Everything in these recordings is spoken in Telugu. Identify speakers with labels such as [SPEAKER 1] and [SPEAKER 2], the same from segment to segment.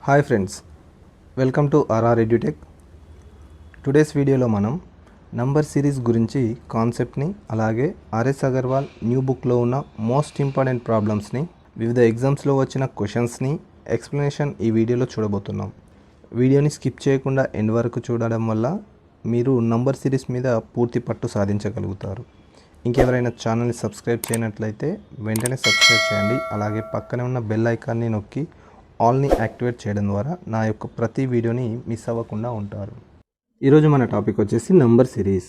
[SPEAKER 1] Hi friends, welcome to RR Edutech. Today's వీడియోలో మనం నంబర్ సిరీస్ గురించి కాన్సెప్ట్ని, అలాగే ఆర్ఎస్ అగర్వాల్ న్యూ బుక్లో ఉన్న మోస్ట్ ఇంపార్టెంట్ ప్రాబ్లమ్స్ని, వివిధ ఎగ్జామ్స్లో వచ్చిన క్వశ్చన్స్ని ఎక్స్ప్లెనేషన్ ఈ వీడియోలో చూడబోతున్నాం. వీడియోని స్కిప్ చేయకుండా ఎండ్ వరకు చూడడం వల్ల మీరు నంబర్ సిరీస్ మీద పూర్తి పట్టు సాధించగలుగుతారు. ఇంకెవరైనా ఛానల్ని సబ్స్క్రైబ్ చేయనట్లయితే వెంటనే సబ్స్క్రైబ్ చేయండి. అలాగే పక్కనే ఉన్న బెల్ ఐకాన్ని నొక్కి ఆల్ని యాక్టివేట్ చేయడం ద్వారా నా యొక్క ప్రతి వీడియోని మిస్ అవ్వకుండా ఉంటారు. ఈరోజు మన టాపిక్ వచ్చేసి నంబర్ సిరీస్.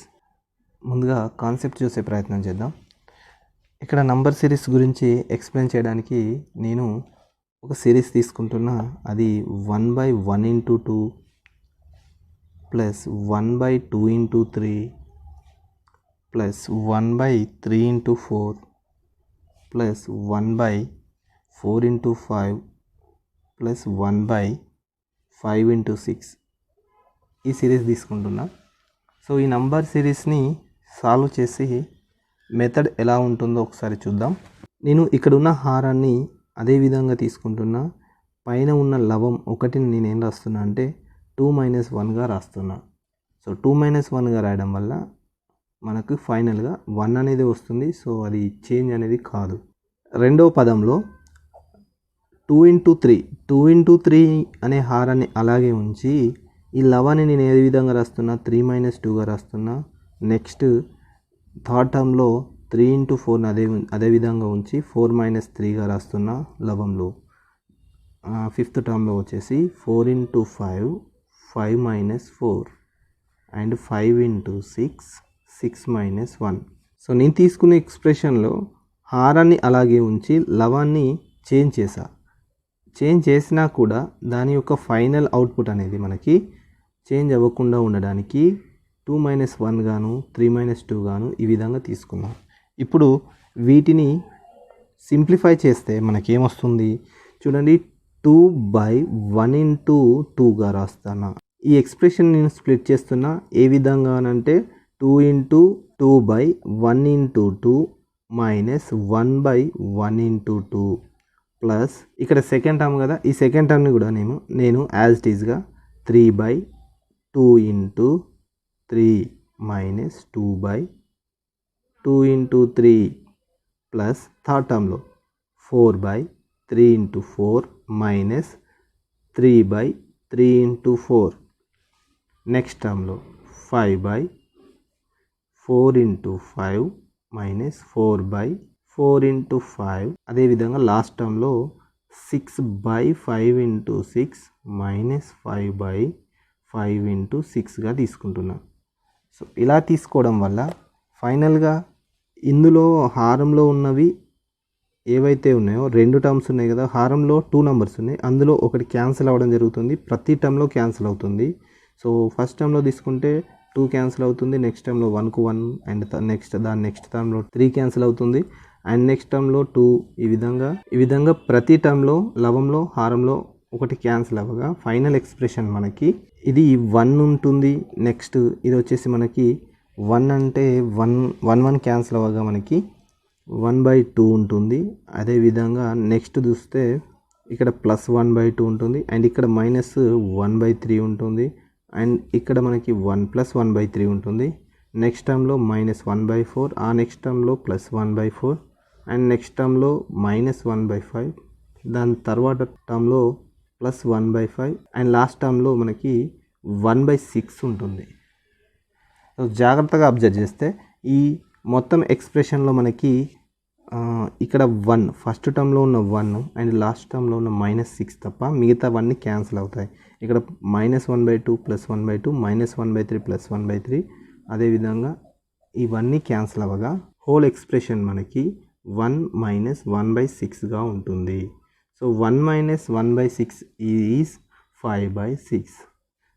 [SPEAKER 1] ముందుగా కాన్సెప్ట్ చూసే ప్రయత్నం చేద్దాం. ఇక్కడ నంబర్ సిరీస్ గురించి ఎక్స్ప్లెయిన్ చేయడానికి నేను ఒక సిరీస్ తీసుకుంటున్నా. అది 1/1 × 2 ప్లస్ 1/2 × 3 ప్లస్ 1/3 × 4 ప్లస్ 1/4 × 5 ప్లస్ 1/5 × 6 ఈ సిరీస్ తీసుకుంటున్నా. సో ఈ నంబర్ సిరీస్ని సాల్వ్ చేసి మెథడ్ ఎలా ఉంటుందో ఒకసారి చూద్దాం. నేను ఇక్కడ ఉన్న హారాన్ని అదే విధంగా తీసుకుంటున్నా. పైన ఉన్న లవం ఒకటిని నేను ఏం రాస్తున్నా అంటే 2 - 1గా రాస్తున్నా. సో 2 - 1గా రాయడం వల్ల మనకు ఫైనల్గా 1 అనేది వస్తుంది. సో అది చేంజ్ అనేది కాదు. రెండవ పదంలో 2 × 3 అనే హారాన్ని అలాగే ఉంచి ఈ లవాన్ని నేను ఏ విధంగా రాస్తున్నా 3 - 2గా రాస్తున్నా. నెక్స్ట్ థర్డ్ టర్మ్లో 3 × 4 అదే విధంగా ఉంచి 4 - 3గా రాస్తున్నా లవంలో. ఫిఫ్త్ టర్మ్లో వచ్చేసి 4 × 5 5 - 4 అండ్ 5 × 6 6 - 1. సో నేను తీసుకునే ఎక్స్ప్రెషన్లో హారాన్ని అలాగే ఉంచి లవాన్ని చేంజ్ చేసినా కూడా దాని యొక్క ఫైనల్ అవుట్పుట్ అనేది మనకి చేంజ్ అవ్వకుండా ఉండడానికి 2 - 1 గాను 3 - 2 గాను ఈ విధంగా తీసుకున్నాం. ఇప్పుడు వీటిని సింప్లిఫై చేస్తే మనకేమొస్తుంది చూడండి. 2/1 × 2గా రాస్తాను. ఈ ఎక్స్ప్రెషన్ నేను స్ప్లిట్ చేస్తున్నా. ఏ విధంగా అంటే 2 × 2/1 × 2 మైనస్ 1/1 × 2 ప్లస్ ఇక్కడ సెకండ్ టర్మ్ కదా, ఈ సెకండ్ టర్మ్ని కూడా నేను యాజ్ ఇట్ ఈస్గా 3/2 × 3 మైనస్ 2/2 × 3 ప్లస్ థర్డ్ టర్మ్లో 4/3 × 4 మైనస్ 3/3 × 4. నెక్స్ట్ టర్మ్లో 5/4 × 5 మైనస్ 4/4 × 5. అదేవిధంగా లాస్ట్ టర్మ్లో 6/5 × 6 మైనస్ 5/5 × 6గా తీసుకుంటున్నాను. సో ఇలా తీసుకోవడం వల్ల ఫైనల్గా ఇందులో హారంలో ఉన్నవి ఏవైతే ఉన్నాయో 2 టర్మ్స్ ఉన్నాయి కదా, హారంలో 2 నెంబర్స్ ఉన్నాయి. అందులో ఒకటి క్యాన్సిల్ అవ్వడం జరుగుతుంది. ప్రతి టర్మ్లో క్యాన్సిల్ అవుతుంది. సో ఫస్ట్ టర్మ్లో తీసుకుంటే 2 క్యాన్సిల్ అవుతుంది. నెక్స్ట్ టర్మ్లో 1కు 1 అండ్ నెక్స్ట్ టర్మ్లో 3 క్యాన్సిల్ అవుతుంది. అండ్ నెక్స్ట్ టర్మ్లో 2. ఈ విధంగా ప్రతి టర్మ్లో లవంలో హారంలో ఒకటి క్యాన్సిల్ అవ్వగా ఫైనల్ ఎక్స్ప్రెషన్ మనకి ఇది 1 ఉంటుంది. నెక్స్ట్ ఇది వచ్చేసి మనకి 1 అంటే 1 క్యాన్సిల్ అవ్వగా మనకి 1/2 ఉంటుంది. అదేవిధంగా నెక్స్ట్ చూస్తే ఇక్కడ ప్లస్ 1/2 ఉంటుంది. అండ్ ఇక్కడ మైనస్ 1/3 ఉంటుంది. అండ్ ఇక్కడ మనకి 1 + 1/3 ఉంటుంది. నెక్స్ట్ టర్మ్లో మైనస్ 1/4, ఆ నెక్స్ట్ టర్మ్లో ప్లస్ 1/4 అండ్ నెక్స్ట్ టర్మ్లో మైనస్ 1/5, దాని తర్వాత టర్మ్లో ప్లస్ 1/5 అండ్ లాస్ట్ టర్మ్లో మనకి 1/6 ఉంటుంది. సో జాగ్రత్తగా అబ్జర్వ్ చేస్తే ఈ మొత్తం ఎక్స్ప్రెషన్లో మనకి ఇక్కడ 1 ఫస్ట్ టర్మ్లో ఉన్న 1 అండ్ లాస్ట్ టర్మ్లో ఉన్న -6 తప్ప మిగతావన్నీ క్యాన్సిల్ అవుతాయి. ఇక్కడ -1/2 + 1/2 -1/3 + 1/3 అదేవిధంగా ఇవన్నీ క్యాన్సిల్ అవ్వగా హోల్ ఎక్స్ప్రెషన్ మనకి 1 - 1/6గా ఉంటుంది. So 1 - 1/6 is 5/6.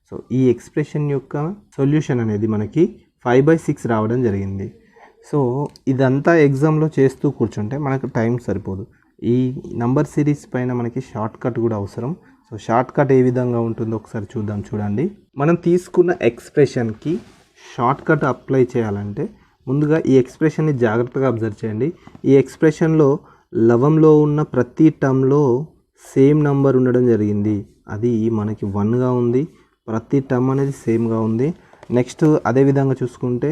[SPEAKER 1] సో ఈ ఎక్స్ప్రెషన్ యొక్క సొల్యూషన్ అనేది మనకి 5/6 రావడం జరిగింది. సో ఇదంతా ఎగ్జామ్లో చేస్తూ కూర్చుంటే మనకు టైం సరిపోదు. ఈ నంబర్ సిరీస్ పైన మనకి షార్ట్ కట్ కూడా అవసరం. సో షార్ట్ కట్ ఏ విధంగా ఉంటుందో ఒకసారి చూడండి. మనం తీసుకున్న ఎక్స్ప్రెషన్కి షార్ట్ కట్ అప్లై చేయాలంటే ముందుగా ఈ ఎక్స్ప్రెషన్ని జాగ్రత్తగా అబ్జర్వ్ చేయండి. ఈ ఎక్స్ప్రెషన్లో లవంలో ఉన్న ప్రతి టర్మ్లో సేమ్ నంబర్ ఉండడం జరిగింది. అది మనకి 1గా ఉంది. ప్రతి టర్మ్ అనేది సేమ్గా ఉంది. నెక్స్ట్ అదేవిధంగా చూసుకుంటే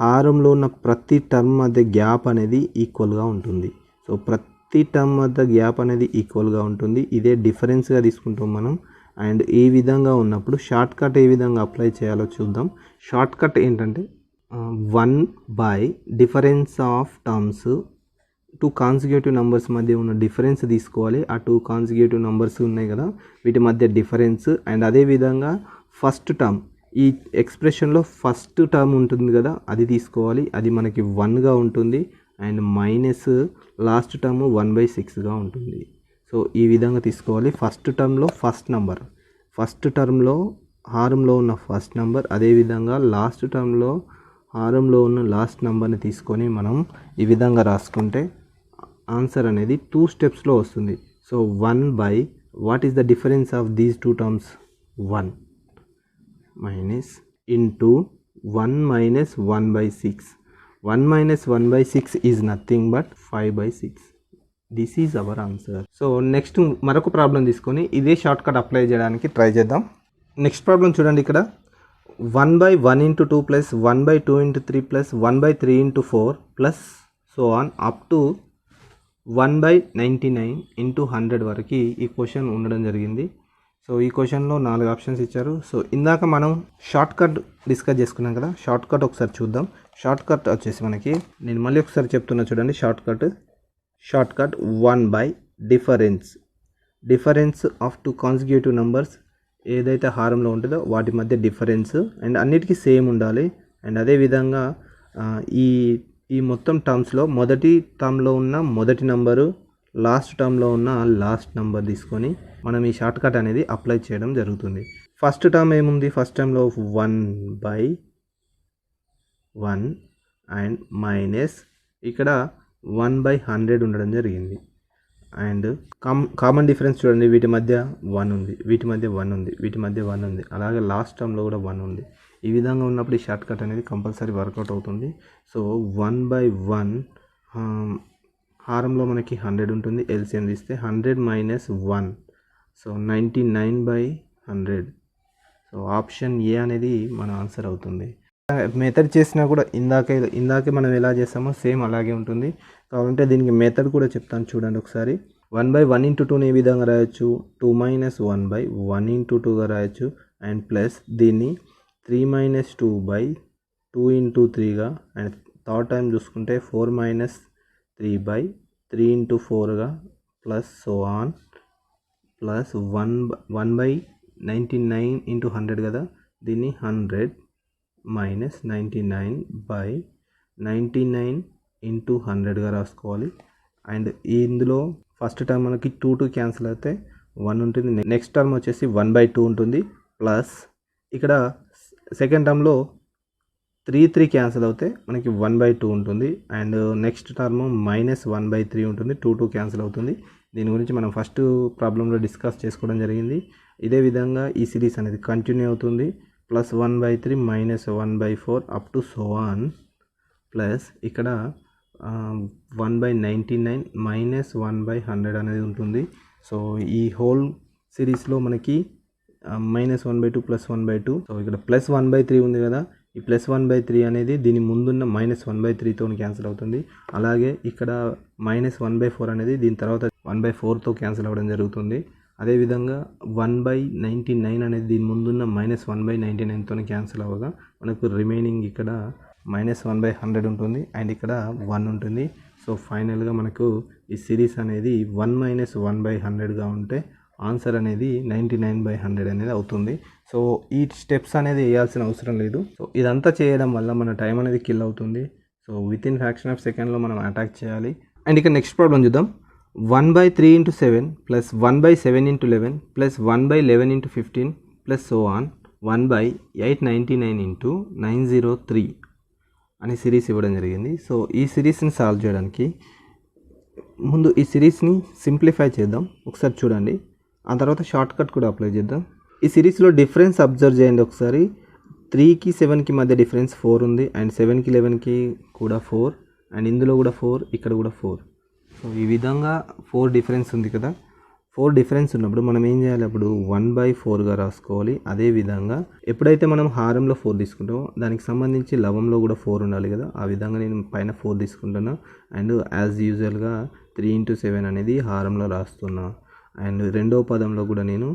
[SPEAKER 1] హారంలో ఉన్న ప్రతి టర్మ్ మధ్య గ్యాప్ అనేది ఈక్వల్గా ఉంటుంది. సో ప్రతి టర్మ్ మధ్య గ్యాప్ అనేది ఈక్వల్గా ఉంటుంది. ఇదే డిఫరెన్స్గా తీసుకుంటాం మనం. అండ్ ఈ విధంగా ఉన్నప్పుడు షార్ట్ కట్ ఏ విధంగా అప్లై చేయాలో చూద్దాం. షార్ట్ కట్ ఏంటంటే 1 by difference of terms, 2 consecutive numbers మధ్య ఉన్న డిఫరెన్స్ తీసుకోవాలి. ఆ 2 కాన్సిక్యూటివ్ నెంబర్స్ ఉన్నాయి కదా, వీటి మధ్య డిఫరెన్స్. అండ్ అదేవిధంగా ఫస్ట్ టర్మ్, ఈ ఎక్స్ప్రెషన్లో ఫస్ట్ టర్మ్ ఉంటుంది కదా, అది తీసుకోవాలి. అది మనకి 1గా ఉంటుంది. అండ్ మైనస్ లాస్ట్ టర్మ్ 1/6గా ఉంటుంది. సో ఈ విధంగా తీసుకోవాలి. ఫస్ట్ టర్మ్లో ఫస్ట్ నెంబర్, ఫస్ట్ టర్మ్లో హారంలో ఉన్న ఫస్ట్ నెంబర్, అదేవిధంగా లాస్ట్ టర్మ్లో హారంలో ఉన్న లాస్ట్ నెంబర్ని తీసుకొని మనం ఈ విధంగా రాసుకుంటే ఆన్సర్ అనేది 2 స్టెప్స్లో వస్తుంది. So 1 by what is the difference of these 2 terms, 1 minus into 1 minus 1/6. 1 minus 1/6 is nothing but 5/6. This is our answer. So next మరొక ప్రాబ్లం తీసుకొని ఇదే షార్ట్ కట్ అప్లై చేయడానికి ట్రై చేద్దాం. నెక్స్ట్ ప్రాబ్లం చూడండి. ఇక్కడ 1/1 into 2 plus 1/2 into 3 plus 1/3 into 4 plus so on up to 1/99 into 100 వరకు ఈ క్వశ్చన్ ఉండడం జరిగింది. సో ఈ క్వశ్చన్లో 4 ఆప్షన్స్ ఇచ్చారు. సో ఇందాక మనం షార్ట్ కట్ డిస్కస్ చేసుకున్నాం కదా, షార్ట్ కట్ ఒకసారి చూద్దాం. షార్ట్ కట్ వచ్చేసి మనకి, నేను మళ్ళీ ఒకసారి చెప్తున్నా చూడండి. Short cut 1 by difference of 2 consecutive numbers, ఏదైతే హారంలో ఉంటుందో వాటి మధ్య డిఫరెన్స్. అండ్ అన్నిటికీ సేమ్ ఉండాలి. అండ్ అదేవిధంగా ఈ మొత్తం టర్మ్స్లో మొదటి టర్మ్లో ఉన్న మొదటి నెంబరు, లాస్ట్ టర్మ్లో ఉన్న లాస్ట్ నెంబర్ తీసుకొని మనం ఈ షార్ట్ కట్ అనేది అప్లై చేయడం జరుగుతుంది. ఫస్ట్ టర్మ్ ఏముంది, ఫస్ట్ టర్మ్లో 1/1 అండ్ మైనస్ ఇక్కడ 1/100 ఉండడం జరిగింది. అండ్ కామన్ డిఫరెన్స్ చూడండి, వీటి మధ్య 1 ఉంది, వీటి మధ్య 1 ఉంది, వీటి మధ్య 1 ఉంది, అలాగే లాస్ట్ టర్మ్లో కూడా 1 ఉంది. ఈ విధంగా ఉన్నప్పుడు ఈ షార్ట్ కట్ అనేది కంపల్సరీ వర్కౌట్ అవుతుంది. సో 1/1 హారంలో మనకి 100 ఉంటుంది, ఎల్సిఎం తీస్తే 100 minus 1, so 99/100. So option A అనేది మన ఆన్సర్ అవుతుంది. మెథడ్ చేసినా కూడా ఇందాకే మనం ఎలా చేస్తామో సేమ్ అలాగే ఉంటుంది. కావాలంటే దీనికి మెథడ్ కూడా చెప్తాను చూడండి ఒకసారి. 1/1 into 2ని ఏ విధంగా రాయొచ్చు, 2 మైనస్ 1/1 into 2గా రాయొచ్చు. అండ్ ప్లస్ దీన్ని 3 మైనస్ 2/2 into 3గా, అండ్ థర్డ్ టైం చూసుకుంటే 4 మైనస్ 3/3 into 4గా, plus so on, plus 1/99 into 100 కదా, దీన్ని 100 మైనస్ 99/99 into 100గా రాసుకోవాలి. అండ్ ఇందులో ఫస్ట్ టర్మ్ మనకి 2 క్యాన్సిల్ అయితే 1 ఉంటుంది. నెక్స్ట్ టర్మ్ వచ్చేసి 1/2 ఉంటుంది. ప్లస్ ఇక్కడ సెకండ్ టర్మ్లో 3 క్యాన్సిల్ అవుతే మనకి 1/2 ఉంటుంది. అండ్ నెక్స్ట్ టర్మ్ మైనస్ 1/3 ఉంటుంది, 2 క్యాన్సిల్ అవుతుంది. దీని గురించి మనం ఫస్ట్ ప్రాబ్లంలో డిస్కస్ చేసుకోవడం జరిగింది. ఇదే విధంగా ఈ సిరీస్ అనేది కంటిన్యూ అవుతుంది. Plus 1/3 minus 1/4 up to so on. Plus ఇక్కడ 1/99 మైనస్ 1/100 అనేది ఉంటుంది. సో ఈ హోల్ సిరీస్లో మనకి మైనస్ 1/2 ప్లస్ 1/2. సో ఇక్కడ ప్లస్ 1/3 ఉంది కదా, ఈ ప్లస్ 1/3 అనేది దీని ముందున్న మైనస్ 1/3తో క్యాన్సిల్ అవుతుంది. అలాగే ఇక్కడ మైనస్ 1/4 అనేది దీని తర్వాత 1/4తో క్యాన్సిల్ అవ్వడం జరుగుతుంది. అదేవిధంగా 1/99 అనేది దీని ముందున్న మైనస్ 1/99తో క్యాన్సిల్ అవ్వగా మనకు రిమైనింగ్ ఇక్కడ మైనస్ 1/100 ఉంటుంది. అండ్ ఇక్కడ 1 ఉంటుంది. సో ఫైనల్గా మనకు ఈ సిరీస్ అనేది 1 మైనస్ 1/100గా ఉంటే ఆన్సర్ అనేది 99/100 అనేది అవుతుంది. సో ఈ స్టెప్స్ అనేది వేయాల్సిన అవసరం లేదు. సో ఇదంతా చేయడం వల్ల మన టైం అనేది కిల్ అవుతుంది. So with in fraction of సెకండ్లో మనం అటాక్ చేయాలి. అండ్ ఇక నెక్స్ట్ ప్రాబ్లం చూద్దాం. 1/3 into 7 plus 1/7 into 11 plus 1/11 into 15 plus so on 1/899 into 903 అనే సిరీస్ ఇవ్వడం జరిగింది. సో ఈ సిరీస్ని సాల్వ్ చేయడానికి ముందు ఈ సిరీస్ని సింప్లిఫై చేద్దాం. ఒకసారి చూడండి, ఆ తర్వాత షార్ట్ కట్ కూడా అప్లై చేద్దాం. ఈ సిరీస్లో డిఫరెన్స్ అబ్జర్వ్ చేయండి ఒకసారి. 3కి 7కి మధ్య డిఫరెన్స్ 4 ఉంది. అండ్ 7కి 11కి కూడా 4, అండ్ ఇందులో కూడా 4, ఇక్కడ కూడా 4. సో ఈ విధంగా 4 డిఫరెన్స్ ఉంది కదా. 4 డిఫరెన్స్ ఉన్నప్పుడు మనం ఏం చేయాలి, అప్పుడు 1/4గా రాసుకోవాలి. అదేవిధంగా ఎప్పుడైతే మనం హారంలో 4 తీసుకుంటామో దానికి సంబంధించి లవంలో కూడా 4 ఉండాలి కదా, ఆ విధంగా నేను పైన 4 తీసుకుంటున్నా. అండ్ యాజ్ యూజువల్గా 3 × 7 అనేది హారంలో రాస్తున్నా. అండ్ రెండో పదంలో కూడా నేను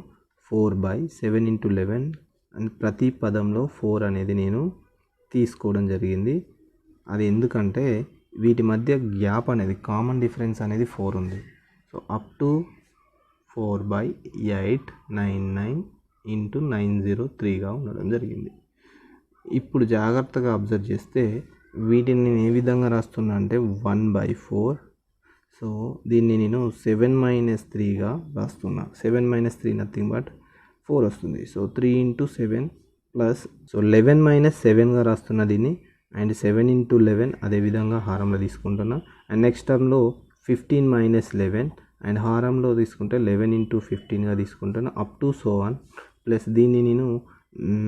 [SPEAKER 1] 4/7 × 11 అండ్ ప్రతి పదంలో 4 అనేది నేను తీసుకోవడం జరిగింది. అది ఎందుకంటే వీటి మధ్య గ్యాప్ అనేది కామన్ డిఫరెన్స్ అనేది 4 ఉంది. సో అప్ టు 4/899 × 903గా ఉండడం జరిగింది. ఇప్పుడు జాగ్రత్తగా అబ్జర్వ్ చేస్తే వీటిని నేను ఏ విధంగా రాస్తున్నా అంటే 1/4. సో దీన్ని నేను 7 - 3గా రాస్తున్నా. 7 - 3 నథింగ్ బట్ 4 వస్తుంది. సో 3 × 7 ప్లస్ 11 - 7గా రాస్తున్నా దీన్ని. అండ్ 7 × 11 అదేవిధంగా హారంలో తీసుకుంటున్నా. అండ్ నెక్స్ట్ టర్మ్లో 15 - 11 అండ్ హారంలో తీసుకుంటే 11 × 15గా తీసుకుంటాను. Up to so on plus దీన్ని నేను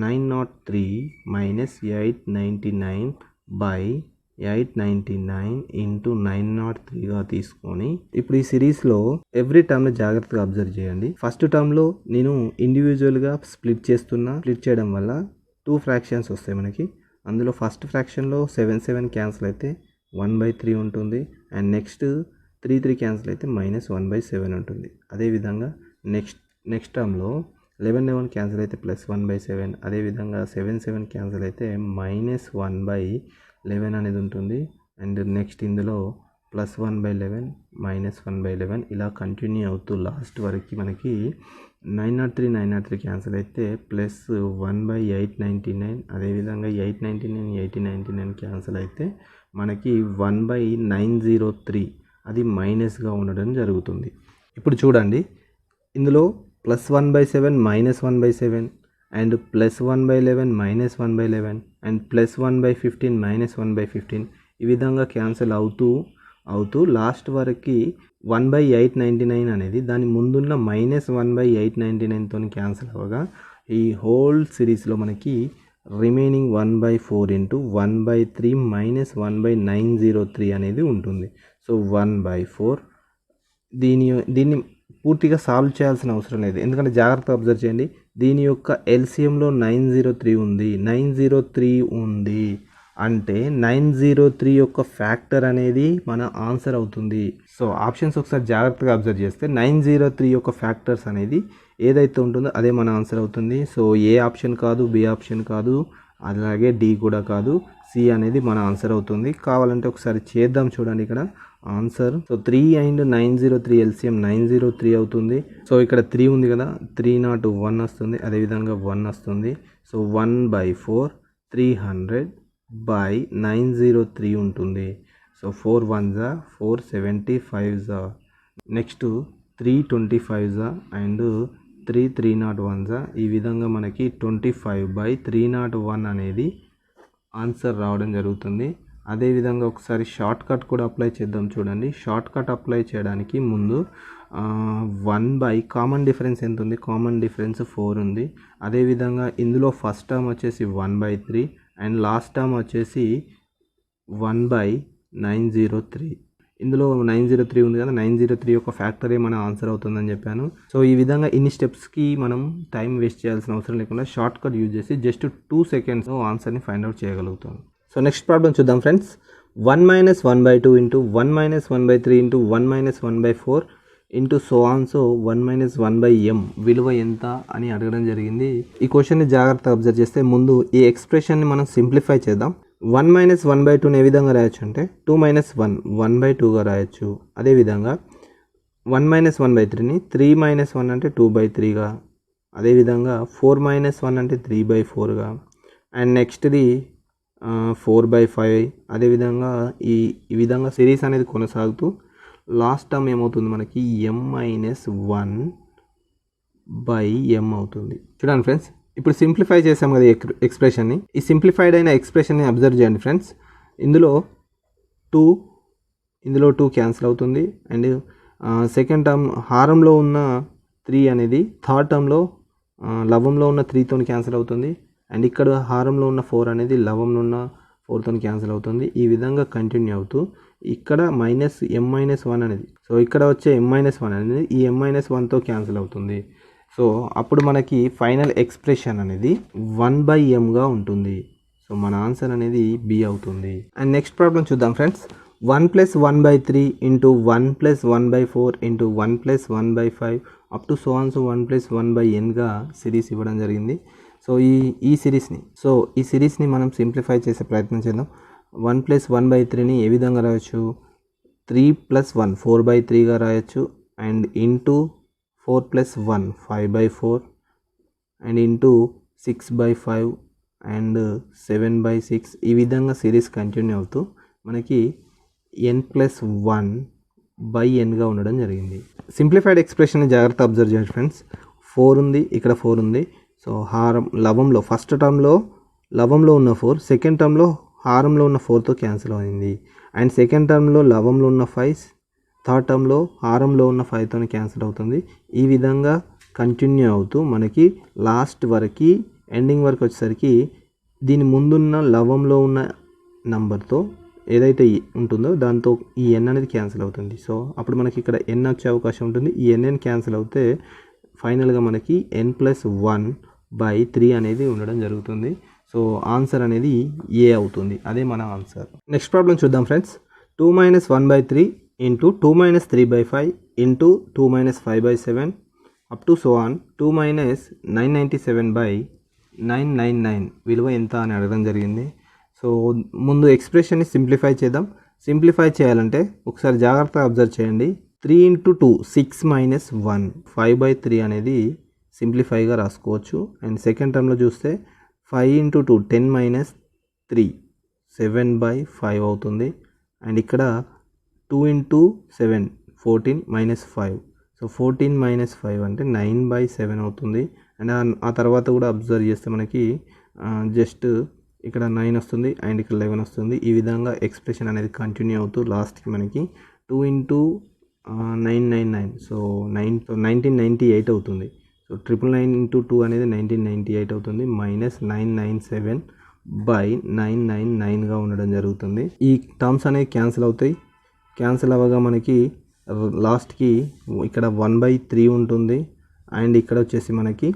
[SPEAKER 1] 903 - 899/899 × 903గా తీసుకొని ఇప్పుడు ఈ సిరీస్లో ఎవ్రీ టర్మ్ని జాగ్రత్తగా అబ్జర్వ్ చేయండి. ఫస్ట్ టర్మ్లో నేను ఇండివిజువల్గా స్ప్లిట్ చేయడం వల్ల 2 ఫ్రాక్షన్స్ వస్తాయి మనకి. అందులో ఫస్ట్ ఫ్రాక్షన్లో 7 7 క్యాన్సిల్ అయితే 1/3 ఉంటుంది. అండ్ నెక్స్ట్ 3 3 క్యాన్సిల్ అయితే -1/7 ఉంటుంది. అదేవిధంగా నెక్స్ట్ టర్మ్లో 11 11 క్యాన్సిల్ అయితే +1/7. అదేవిధంగా 7 7 క్యాన్సిల్ అయితే -1/11 అనేది ఉంటుంది. అండ్ నెక్స్ట్ ఇందులో +1/11 -1/11 ఇలా కంటిన్యూ అవుతూ లాస్ట్ వరకు మనకి 903 క్యాన్సిల్ అయితే +1/899 అదేవిధంగా 899 క్యాన్సిల్ అయితే మనకి 1/903 అది మైనస్గా ఉండడం జరుగుతుంది. ఇప్పుడు చూడండి, ఇందులో +1/7 -1/7 అండ్ +1/11 -1/11 అండ్ +1/15 -1/15 ఈ విధంగా క్యాన్సిల్ అవుతూ లాస్ట్ వరకు 1/899 అనేది దాని ముందున్న -1/899తో క్యాన్సిల్ అవ్వగా ఈ హోల్ సిరీస్లో మనకి రిమైనింగ్ 1/4 × 1/3 -1/903 అనేది ఉంటుంది. సో 1/4 దీన్ని పూర్తిగా సాల్వ్ చేయాల్సిన అవసరం లేదు, ఎందుకంటే జాగ్రత్తగా అబ్జర్వ్ చేయండి. దీని యొక్క ఎల్సిఎంలో 903 ఉంది అంటే 903 యొక్క ఫ్యాక్టర్ అనేది మన ఆన్సర్ అవుతుంది. సో ఆప్షన్స్ ఒకసారి జాగ్రత్తగా అబ్జర్వ్ చేస్తే 903 యొక్క ఫ్యాక్టర్స్ అనేది ఏదైతే ఉంటుందో అదే మన ఆన్సర్ అవుతుంది. సో ఏ ఆప్షన్ కాదు, బి ఆప్షన్ కాదు, అలాగే డి కూడా కాదు, సి అనేది మన ఆన్సర్ అవుతుంది. కావాలంటే ఒకసారి చేద్దాం, చూడండి ఇక్కడ ఆన్సర్. సో 3 అండ్ 903 ఎల్సిఎం 903 అవుతుంది. సో ఇక్కడ 3 ఉంది కదా, 3 నాట్ 1 వస్తుంది, అదేవిధంగా 1 వస్తుంది. సో 1/4 300/903 ఉంటుంది. So 4 1s 4 75s next 3 25s and 3 301s. ఈ విధంగా మనకి 25/301 అనేది ఆన్సర్ రావడం జరుగుతుంది. అదేవిధంగా ఒకసారి షార్ట్ కట్ కూడా అప్లై చేద్దాం. చూడండి, షార్ట్ కట్ అప్లై చేయడానికి ముందు 1/ కామన్ డిఫరెన్స్ ఎంత ఉంది, కామన్ డిఫరెన్స్ 4 ఉంది. అదేవిధంగా ఇందులో ఫస్ట్ టర్మ్ వచ్చేసి 1/3 అండ్ లాస్ట్ టర్మ్ వచ్చేసి 1/903. ఇందులో 903 ఉంది కదా, 903 యొక్క ఫ్యాక్టరే మన ఆన్సర్ అవుతుందని చెప్పాను. సో ఈ విధంగా ఇన్ని స్టెప్స్కి మనం టైం వేస్ట్ చేయాల్సిన అవసరం లేకుండా షార్ట్ కట్ యూజ్ చేసి జస్ట్ 2 seconds ఆన్సర్ని ఫైండ్ అవుట్ చేయగలుగుతాం. సో నెక్స్ట్ ప్రాబ్లం చూద్దాం ఫ్రెండ్స్. 1 - 1/2 × 1 - 1/3 × 1 - 1/4 సో 1 - 1/m విలువ ఎంత అని అడగడం జరిగింది. ఈ క్వశ్చన్ని జాగ్రత్తగా అబ్జర్వ్ చేస్తే ముందు ఈ ఎక్స్ప్రెషన్ని మనం సింప్లిఫై చేద్దాం. 1 - 1/2ని ఏ విధంగా రాయొచ్చు అంటే 2 - 1 1/2గా రాయొచ్చు. అదేవిధంగా 1 - 1/3ని 3 - 1 అంటే 2/3గా, అదేవిధంగా 4 - 1 అంటే 3/4గా, అండ్ నెక్స్ట్ది 4/5. అదేవిధంగా ఈ విధంగా సిరీస్ అనేది కొనసాగుతూ లాస్ట్ టర్మ్ ఏమవుతుంది మనకి m - 1/m అవుతుంది. చూడండి ఫ్రెండ్స్, ఇప్పుడు సింప్లిఫై చేసాం కదా ఎక్స్ప్రెషన్ని. ఈ సింప్లిఫైడ్ అయిన ఎక్స్ప్రెషన్ని అబ్జర్వ్ చేయండి ఫ్రెండ్స్. ఇందులో 2 క్యాన్సిల్ అవుతుంది. అండ్ సెకండ్ టర్మ్ హారంలో ఉన్న 3 అనేది థర్డ్ టర్మ్లో లవంలో ఉన్న 3తో క్యాన్సిల్ అవుతుంది. అండ్ ఇక్కడ హారంలో ఉన్న 4 అనేది లవంలో ఉన్న 4తో క్యాన్సిల్ అవుతుంది. ఈ విధంగా కంటిన్యూ అవుతూ ఇక్కడ మైనస్ m-1 అనేది, సో ఇక్కడ వచ్చే m-1 అనేది ఈ m-1తో క్యాన్సిల్ అవుతుంది. సో అప్పుడు మనకి ఫైనల్ ఎక్స్ప్రెషన్ అనేది 1/mగా ఉంటుంది. సో మన ఆన్సర్ అనేది బి అవుతుంది. అండ్ నెక్స్ట్ ప్రాబ్లం చూద్దాం friends. 1 + 1/3 into 1 + 1/4 into 1 + 1/5 up to so 1 + 1/nగా సిరీస్ ఇవ్వడం జరిగింది. సో ఈ సిరీస్ని మనం సింప్లిఫై చేసే ప్రయత్నం చేద్దాం. 1 + 1/3ని ఏ విధంగా రాయొచ్చు, 3 + 1 4/3గా రాయొచ్చు. And into 4 + 1 5/4 and into 6/5 and 7/6. ఈ విధంగా సిరీస్ కంటిన్యూ అవుతూ మనకి n+1/nగా ఉండడం జరిగింది. సింప్లిఫైడ్ ఎక్స్ప్రెషన్ని జాగ్రత్త అబ్జర్వ్ చేయండి ఫ్రెండ్స్. 4 ఉంది, ఇక్కడ 4 ఉంది. సో లవంలో ఫస్ట్ టర్మ్లో లవంలో ఉన్న 4, సెకండ్ టర్మ్లో హారంలో ఉన్న 4తో క్యాన్సిల్ అయింది. అండ్ సెకండ్ టర్మ్లో లవంలో ఉన్న 5, థర్డ్ టర్మ్లో హారంలో ఉన్న 5తో క్యాన్సిల్ అవుతుంది. ఈ విధంగా కంటిన్యూ అవుతూ మనకి లాస్ట్ వరకు ఎండింగ్ వరకు వచ్చేసరికి దీని ముందున్న లవంలో ఉన్న నంబర్తో ఏదైతే ఉంటుందో దాంతో ఈ n అనేది క్యాన్సిల్ అవుతుంది. సో అప్పుడు మనకి ఇక్కడ n వచ్చే అవకాశం ఉంటుంది. ఈ n క్యాన్సిల్ అవుతే ఫైనల్గా మనకి n+1/3 అనేది ఉండడం జరుగుతుంది. సో ఆన్సర్ అనేది ఏ అవుతుంది, అదే మన ఆన్సర్. నెక్స్ట్ ప్రాబ్లం చూద్దాం friends. 2 - 1/3 into 2 - 3/5 into 2 - 5/7 up to so 2 - 997/999 విలువ ఎంత అని అడగడం జరిగింది. సో ముందు ఎక్స్ప్రెషన్ని సింప్లిఫై చేద్దాం. సింప్లిఫై చేయాలంటే ఒకసారి జాగ్రత్తగా అబ్జర్వ్ చేయండి. 3 × 2 6 - 1 5/3 అనేది సింప్లిఫైగా రాసుకోవచ్చు. అండ్ సెకండ్ టర్మ్లో చూస్తే 5 × 2 10 - 3 7/5 అవుతుంది. అండ్ ఇక్కడ 2 × 7 14 - 5, సో 14 - 5 అంటే 9/7 అవుతుంది. అండ్ ఆ తర్వాత కూడా అబ్జర్వ్ చేస్తే మనకి జస్ట్ ఇక్కడ 9 వస్తుంది అండ్ ఇక్కడ 11 వస్తుంది. ఈ విధంగా ఎక్స్ప్రెషన్ అనేది కంటిన్యూ అవుతూ లాస్ట్కి మనకి 2 × 999, సో 1998 అవుతుంది. సో 999 × 2 అనేది 1998 అవుతుంది. -997/999గా ఉండడం జరుగుతుంది. ఈ టర్మ్స్ అనేవి క్యాన్సిల్ అవుతాయి. క్యాన్సిల్ అవ్వగా మనకి లాస్ట్కి ఇక్కడ 1/3 ఉంటుంది. అండ్ ఇక్కడ వచ్చేసి మనకి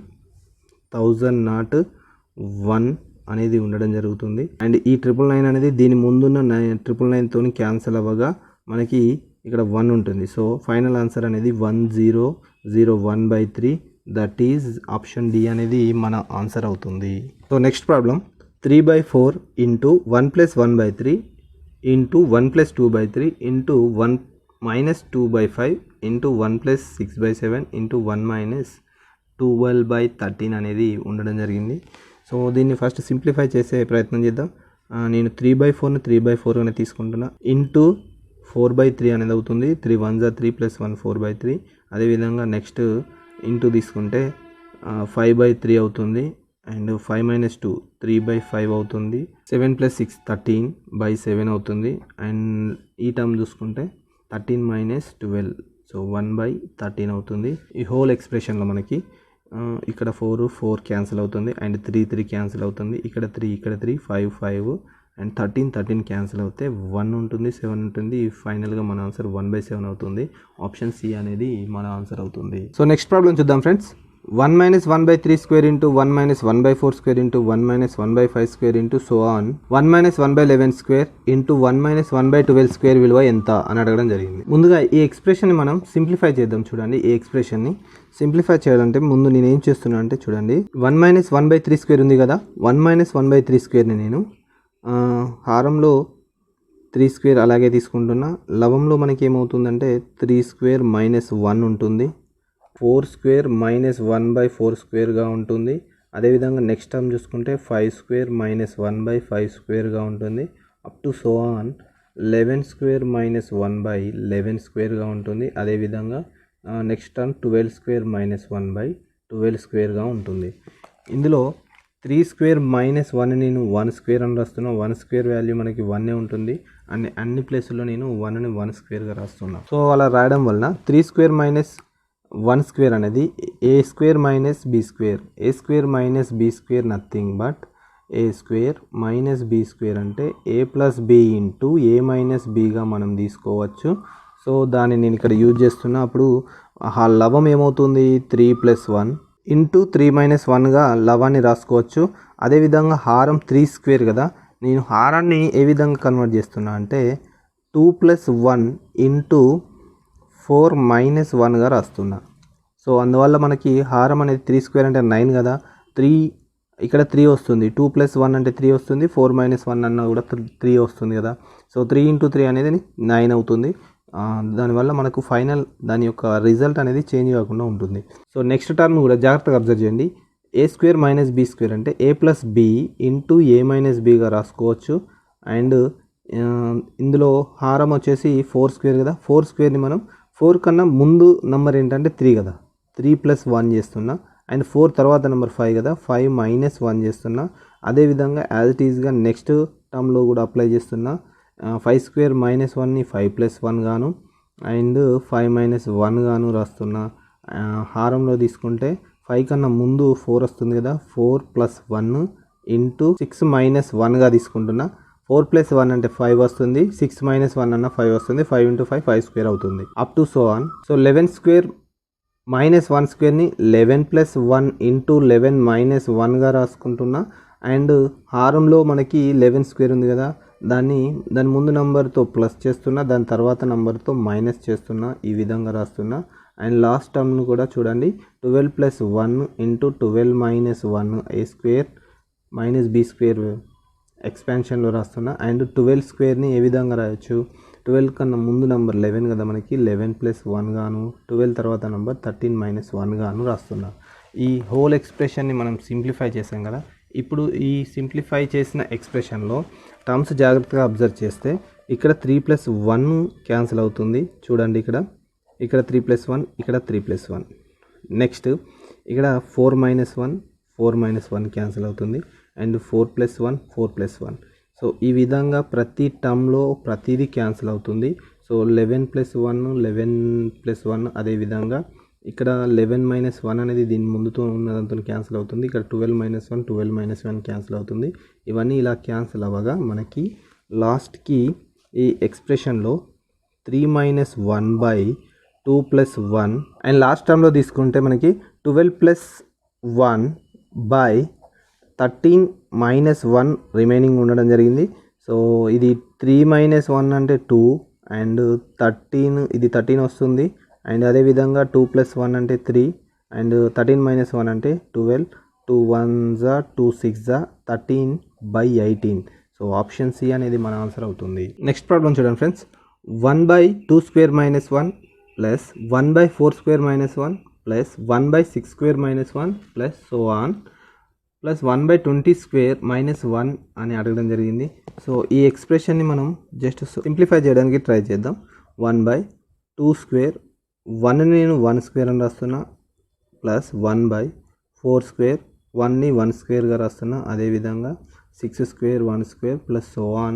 [SPEAKER 1] 1001 అనేది ఉండడం జరుగుతుంది. అండ్ ఈ 999 అనేది దీని ముందున్న 999తో క్యాన్సిల్ అవ్వగా మనకి ఇక్కడ 1 ఉంటుంది. సో ఫైనల్ ఆన్సర్ అనేది 1001/3, దట్ ఈజ్ ఆప్షన్ డి అనేది మన ఆన్సర్ అవుతుంది. So next problem 3/4 into 1 + 1/3 into 1 + 2/3 into 1 - 2/5 into 1 + 6/7 into 1 - 12/13 అనేది ఉండడం జరిగింది. సో దీన్ని ఫస్ట్ సింప్లిఫై చేసే ప్రయత్నం చేద్దాం. నేను 3/4ని 3/4గానే తీసుకుంటున్నా. ఇంటూ 4/3 అనేది అవుతుంది. 3 × 1 = 3 + 1 4/3. అదేవిధంగా నెక్స్ట్ ఇంటూ తీసుకుంటే 5/3 అవుతుంది. అండ్ 5 - 2 3/5 అవుతుంది. 7 + 6 13/7 అవుతుంది. అండ్ ఈ టర్మ్ చూసుకుంటే 13 - 12, సో 1/13 అవుతుంది. ఈ హోల్ ఎక్స్ప్రెషన్లో మనకి ఇక్కడ 4 క్యాన్సిల్ అవుతుంది. అండ్ 3 క్యాన్సిల్ అవుతుంది. ఇక్కడ 3 5 అండ్ 13 క్యాన్సిల్ అవుతే 1 ఉంటుంది, 7 ఉంటుంది. ఫైనల్గా మన ఆన్సర్ 1/7 అవుతుంది. ఆప్షన్ సి అనేది మన ఆన్సర్ అవుతుంది. సో నెక్స్ట్ ప్రాబ్లం చూద్దాం friends. 1 - 1/3² into 1 - 1/4² into 1 - 1/5² into so 1 - 1/11² into 1 - 1/12² విలువ ఎంత అని అడగడం జరిగింది. ముందుగా ఈ ఎక్స్ప్రెషన్ని మనం సింప్లిఫై చేద్దాం. చూడండి, ఈ ఎక్స్ప్రెషన్ని సింప్లిఫై చేయాలంటే ముందు నేను ఏం చేస్తున్నా అంటే చూడండి, 1 - 1/3² ఉంది కదా, 1 - 1/3²ని నేను హారంలో 3² అలాగే తీసుకుంటున్నా. లవంలో మనకి ఏమవుతుందంటే 3² - 1 ఉంటుంది. 4² - 1/4²గా ఉంటుంది. అదేవిధంగా నెక్స్ట్ టర్మ్ చూసుకుంటే 5² - 1/5²గా ఉంటుంది. అప్ టు సో 11² - 1/11²గా ఉంటుంది. అదేవిధంగా నెక్స్ట్ టర్మ్ 12² - 1/12²గా ఉంటుంది. ఇందులో 3² - 1 నేను 1² అని రాస్తున్నా. 1² వాల్యూ మనకి 1 ఉంటుంది. అన్ని ప్లేసుల్లో నేను 1ని 1²గా రాస్తున్నా. సో అలా రాయడం వలన 3² - 1² అనేది a² - b². a² - b² nothing but a square minus be square అంటే a plus b into a minus బీగా మనం తీసుకోవచ్చు. సో దాన్ని నేను ఇక్కడ యూజ్ చేస్తున్నా. అప్పుడు ఆ లవం ఏమవుతుంది 3+1 ఇంటూ 3-1గా లవాన్ని రాసుకోవచ్చు. అదేవిధంగా హారం 3 స్క్వేర్ కదా, నేను హారాన్ని ఏ విధంగా కన్వర్ట్ చేస్తున్నా అంటే 2+1 ఇంటూ 4-1గా రాస్తున్నా. సో అందువల్ల మనకి హారం అనేది 3 స్క్వేర్ అంటే 9 కదా, 3 ఇక్కడ 3 వస్తుంది, 2+1 అంటే 3 వస్తుంది, 4-1 అన్న కూడా 3 వస్తుంది కదా. సో 3 ఇంటూ 3 అనేది 9 అవుతుంది. దానివల్ల మనకు ఫైనల్ దాని యొక్క రిజల్ట్ అనేది చేంజ్ కాకుండా ఉంటుంది. సో నెక్స్ట్ టర్మ్ కూడా జాగ్రత్తగా అబ్జర్వ్ చేయండి. ఏ స్క్వేర్ మైనస్ బీ స్క్వేర్ అంటే a plus b into a minus బీగా రాసుకోవచ్చు. అండ్ ఇందులో హారం వచ్చేసి 4 స్క్వేర్ కదా, 4 స్క్వేర్ని మనం 4 కన్నా ముందు నెంబర్ ఏంటంటే 3 కదా, 3+1 చేస్తున్నా. అండ్ 4 తర్వాత నెంబర్ 5 కదా, 5-1 చేస్తున్నా. అదేవిధంగా యాజ్ ఇట్ ఈస్గా నెక్స్ట్ టర్మ్లో కూడా అప్లై చేస్తున్నా. 5 స్క్వేర్ -1ని 5+1 గాను అండ్ 5-1 గాను రాస్తున్నా. హారంలో తీసుకుంటే 5 కన్నా ముందు 4 వస్తుంది కదా, 4+1 ఇంటూ 6-1గా తీసుకుంటున్నా. 4+1 అంటే 5 వస్తుంది, 6-1 అన్న 5 వస్తుంది, 5 ఇంటూ 5 5 స్క్వేర్ అవుతుంది. Up to so on. So 11 square -1 స్క్వేర్ని 11+1 ఇంటూ 11-1గా రాసుకుంటున్నా. అండ్ హారంలో మనకి 11 స్క్వేర్ ఉంది కదా, దాని ముందు నెంబర్తో ప్లస్ చేస్తున్నా, దాని తర్వాత నెంబర్తో మైనస్ చేస్తున్నా, ఈ విధంగా రాస్తున్నా. అండ్ లాస్ట్ టర్మ్ను కూడా చూడండి, 12+1 into 12-1 A square minus be square ఎక్స్పాన్షన్లో రాస్తున్నా. అండ్ 12 స్క్వేర్ని ఏ విధంగా రాయొచ్చు, 12 కన్నా ముందు నెంబర్ 11 కదా మనకి, 11+1 గాను 12 తర్వాత నెంబర్ 13-1 గాను రాస్తున్నా. ఈ హోల్ ఎక్స్ప్రెషన్ని మనం సింప్లిఫై చేసాం కదా. ఇప్పుడు ఈ సింప్లిఫై చేసిన ఎక్స్ప్రెషన్లో టర్మ్స్ జాగ్రత్తగా అబ్జర్వ్ చేస్తే ఇక్కడ 3+1 క్యాన్సిల్ అవుతుంది. చూడండి ఇక్కడ 3+1, ఇక్కడ 3+1. నెక్స్ట్ ఇక్కడ 4-1 క్యాన్సిల్ అవుతుంది. అండ్ 4+1 4+1. సో ఈ విధంగా ప్రతి టర్మ్లో ప్రతిదీ క్యాన్సిల్ అవుతుంది. సో 11+1 11+1, అదేవిధంగా ఇక్కడ 11-1 అనేది దీని ముందుతో ఉన్నదంతా క్యాన్సిల్ అవుతుంది. ఇక్కడ 12-1 12-1 క్యాన్సిల్ అవుతుంది. ఇవన్నీ ఇలా క్యాన్సిల్ అవ్వగా మనకి లాస్ట్కి ఈ ఎక్స్ప్రెషన్లో 3-1/2+1 అండ్ లాస్ట్ టర్మ్లో తీసుకుంటే మనకి 12+1/13-1 రిమైనింగ్ ఉండడం జరిగింది. సో ఇది 3-1 అంటే 2 అండ్ 13, ఇది 13 వస్తుంది. అండ్ అదేవిధంగా 2+1 అంటే 3 అండ్ 13-1 అంటే 12, 2 1s 2 6 13/18. సో ఆప్షన్ సి అనేది మన ఆన్సర్ అవుతుంది. నెక్స్ట్ ప్రాబ్లం చూడండి ఫ్రెండ్స్. 1/2² -1 + 1/4² -1 + 1/6² -1 + so on + 1/20² -1 అని అడగడం జరిగింది. సో ఈ ఎక్స్ప్రెషన్ని మనం జస్ట్ సింప్లిఫై చేయడానికి ట్రై చేద్దాం. 1/2², 1ని నేను 1² అని రాస్తున్నా, ప్లస్ 1/4², 1ని 1² రాస్తున్నా. అదేవిధంగా 6² 1² + so on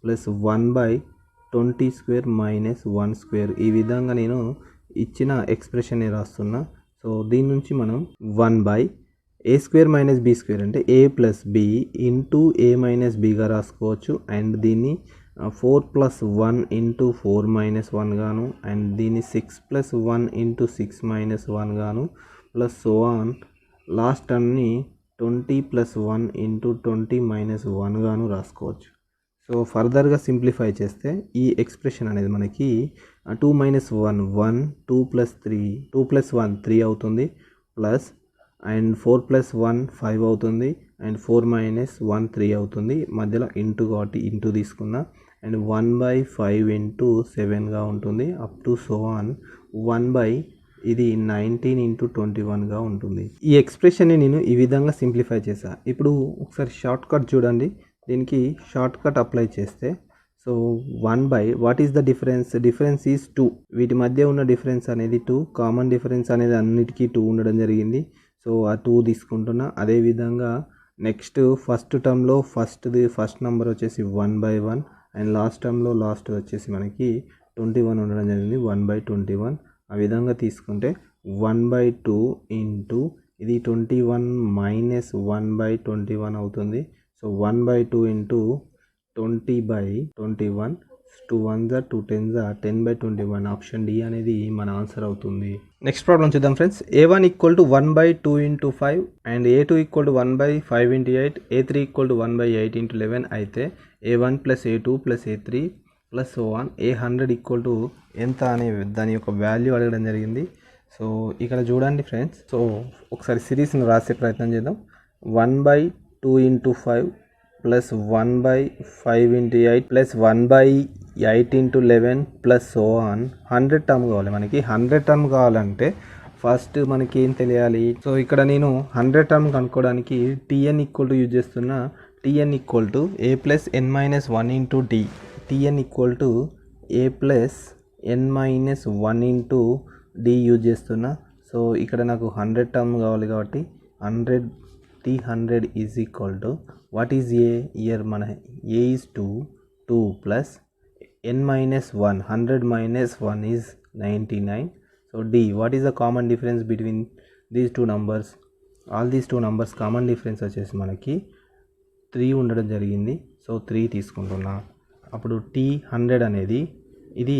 [SPEAKER 1] + 1/20² -1². ఈ విధంగా నేను ఇచ్చిన ఎక్స్ప్రెషన్ని రాస్తున్నా. సో దీని నుంచి మనం 1/a² - b² అంటే a + b ఇంటూ a - bగా రాసుకోవచ్చు. అండ్ దీన్ని 4+1 ఇంటూ 4-1 గాను అండ్ దీన్ని 6+1 ఇంటూ 6-1 గాను ప్లస్ సో ఆన్ లాస్ట్ టర్మ్ని 20+1 ఇంటూ 20-1 గాను రాసుకోవచ్చు. సో ఫర్దర్గా సింప్లిఫై చేస్తే ఈ ఎక్స్ప్రెషన్ అనేది మనకి 2 - 1 1, 2 + 3 2+1 3 అవుతుంది, ప్లస్ అండ్ 4+1 5 అవుతుంది, అండ్ 4 - 1 3 అవుతుంది. మధ్యలో ఇంటూ కాబట్టి ఇంటూ తీసుకున్నా. అండ్ 1/5 ఇంటూ 7గా ఉంటుంది. Up to so on 19 into 21గా ఉంటుంది. ఈ ఎక్స్ప్రెషన్ని నేను ఈ విధంగా సింప్లిఫై చేశా. ఇప్పుడు ఒకసారి షార్ట్ కట్ చూడండి. దీనికి షార్ట్ కట్ అప్లై చేస్తే so 1/, what is the difference? Difference is 2. వీటి మధ్య ఉన్న డిఫరెన్స్ అనేది 2. కామన్ డిఫరెన్స్ అనేది అన్నిటికీ 2 ఉండడం జరిగింది. సో ఆ 2 తీసుకుంటున్నా. అదేవిధంగా నెక్స్ట్ ఫస్ట్ టర్మ్లో ఫస్ట్ నెంబర్ వచ్చేసి 1/1 అండ్ లాస్ట్ టర్మ్లో లాస్ట్ వచ్చేసి మనకి 21 ఉండడం జరిగింది, 1/21. ఆ విధంగా తీసుకుంటే 1/2 ఇంటూ ఇది 21 - 1/21 అవుతుంది. So 1/2 into 20/21, 2 1s 2 10s 10/21. Option D అనేది మన ఆన్సర్ అవుతుంది. నెక్స్ట్ ప్రాబ్లం చూద్దాం friends. A1 = 1/2 into 5 and A2 = 1/5 into 8, A3 = 1/8 into 11 అయితే A1 + A2 + A3 plus so on A100 = ఎంత అనే దాని యొక్క వాల్యూ అడగడం జరిగింది. సో ఇక్కడ చూడండి ఫ్రెండ్స్, సో ఒకసారి సిరీస్ని రాసే ప్రయత్నం చేద్దాం. 1/2 into 5 plus 1/5 into 8 plus 1/8 into 11 plus so on 100 term కావాలి. మనకి 100 టర్మ్ కావాలంటే ఫస్ట్ మనకి ఏం తెలియాలి? సో ఇక్కడ నేను 100 టర్మ్ కనుక్కోవడానికి Tn = యూజ్ చేస్తున్నా. Tn = A + n-1 into D. Tn = A + n-1 into D use చేస్తున్నా. సో ఇక్కడ నాకు 100 టర్మ్ కావాలి కాబట్టి 100 T100 = what is A? Year మన A is 2 plus n-1, 100 minus 1 is 99. So D, what is the common difference between these two numbers? All these two numbers common difference వచ్చేసి మనకి 3 ఉండడం జరిగింది. సో 3 తీసుకుంటున్నా. అప్పుడు T100 అనేది ఇది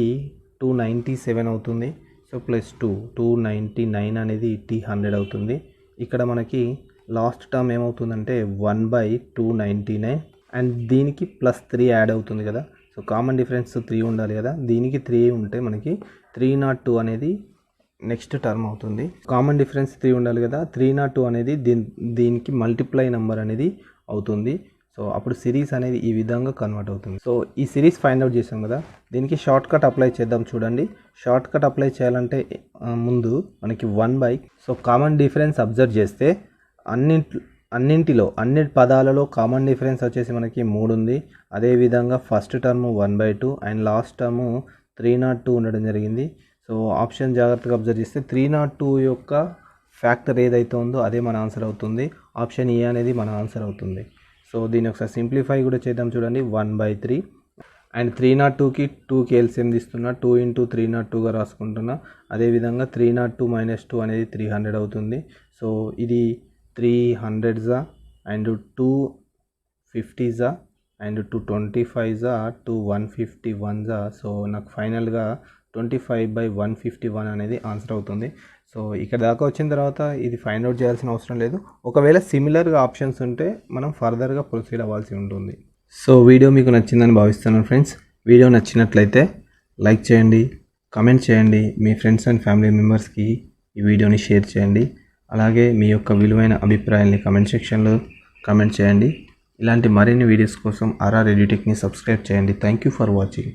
[SPEAKER 1] 297 అవుతుంది. సో ప్లస్ 299 అనేది T100 అవుతుంది. ఇక్కడ మనకి లాస్ట్ టర్మ్ ఏమవుతుందంటే 1/299 అండ్ దీనికి ప్లస్ 3 యాడ్ అవుతుంది కదా. సో కామన్ డిఫరెన్స్ 3 ఉండాలి కదా. దీనికి 3 ఉంటే మనకి 302 అనేది నెక్స్ట్ టర్మ్ అవుతుంది. కామన్ డిఫరెన్స్ 3 ఉండాలి కదా. 302 అనేది దీనికి మల్టిప్లై నెంబర్ అనేది అవుతుంది. సో అప్పుడు సిరీస్ అనేది ఈ విధంగా కన్వర్ట్ అవుతుంది. సో ఈ సిరీస్ ఫైండ్ అవుట్ చేసాం కదా, దీనికి షార్ట్ కట్ అప్లై చేద్దాం. చూడండి, షార్ట్ కట్ అప్లై చేయాలంటే ముందు మనకి 1/, సో కామన్ డిఫరెన్స్ అబ్జర్వ్ చేస్తే అన్ని పదాలలో కామన్ డిఫరెన్స్ వచ్చేసి మనకి 3 ఉంది. అదేవిధంగా first term 1/2 and last term 302 ఉండడం జరిగింది. సో ఆప్షన్ జాగ్రత్తగా అబ్జర్వ్ చేస్తే 302 యొక్క ఫ్యాక్టర్ ఏదైతే ఉందో అదే మన ఆన్సర్ అవుతుంది. ఆప్షన్ ఏ అనేది మన ఆన్సర్ అవుతుంది. సో దీన్ని ఒకసారి సింప్లిఫై కూడా చేద్దాం. చూడండి, 1/3 అండ్ 302కి 2కి ఎల్సిఎం తీస్తున్నా. 2 ఇంటూ 302గా రాసుకుంటున్నా. అదేవిధంగా 302 - 2 అనేది 300 అవుతుంది. సో ఇది 300s and 250s and 225s 151s. So నాకు ఫైనల్గా 25/151 అనేది ఆన్సర్ అవుతుంది. సో ఇక్కడ దాకా వచ్చిన తర్వాత ఇది ఫైండ్ అవుట్ చేయాల్సిన అవసరం లేదు. ఒకవేళ సిమిలర్గా ఆప్షన్స్ ఉంటే మనం ఫర్దర్గా ప్రొసీడ్ అవ్వాల్సి ఉంటుంది. సో వీడియో మీకు నచ్చిందని భావిస్తున్నాను ఫ్రెండ్స్. వీడియో నచ్చినట్లయితే లైక్ చేయండి, కమెంట్ చేయండి, మీ ఫ్రెండ్స్ అండ్ ఫ్యామిలీ మెంబర్స్కి ఈ వీడియోని షేర్ చేయండి. అలాగే మీ యొక్క విలువైన అభిప్రాయాన్ని కమెంట్ సెక్షన్లో కమెంట్ చేయండి. ఇలాంటి మరిన్ని వీడియోస్ కోసం RR EduTech ని సబ్స్క్రైబ్ చేయండి. Thank you for watching.